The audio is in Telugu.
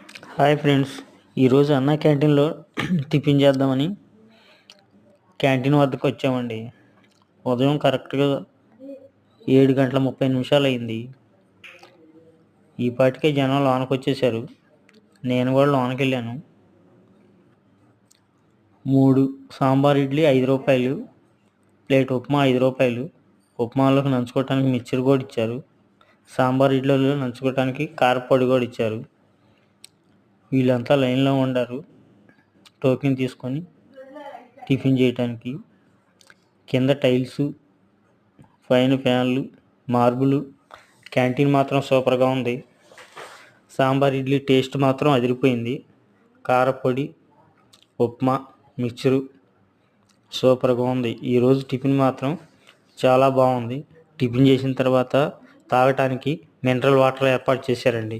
హాయ్ ఫ్రెండ్స్, ఈరోజు అన్న క్యాంటీన్లో టిఫిన్ చేద్దామని క్యాంటీన్ వద్దకు వచ్చామండి. ఉదయం కరెక్ట్గా 7:30 అయింది. ఈ పాటికే జనం లోనకి వచ్చేసారు. నేను కూడా లోనకి వెళ్ళాను. 3 సాంబార్ ఇడ్లీ 5 రూపాయలు, ప్లేట్ ఉప్మా 5 రూపాయలు. ఉప్మాలోకి నంచుకోవటానికి మిక్చర్ కూడా ఇచ్చారు. సాంబార్ ఇడ్లీలో నంచుకోవటానికి కారపొడి కూడా ఇచ్చారు. వీళ్ళంతా లైన్లో ఉండారు టోకెన్ తీసుకొని టిఫిన్ చేయటానికి. కింద టైల్స్, పైన ఫ్యాన్లు, మార్బులు. క్యాంటీన్ మాత్రం సూపర్గా ఉంది. సాంబార్ ఇడ్లీ టేస్ట్ మాత్రం అదిరిపోయింది. కారపొడి, ఉప్మా, మిక్చరు సూపర్గా ఉంది. ఈరోజు టిఫిన్ మాత్రం చాలా బాగుంది. టిఫిన్ చేసిన తర్వాత తాగటానికి మినరల్ వాటర్ ఏర్పాటు చేశారండి.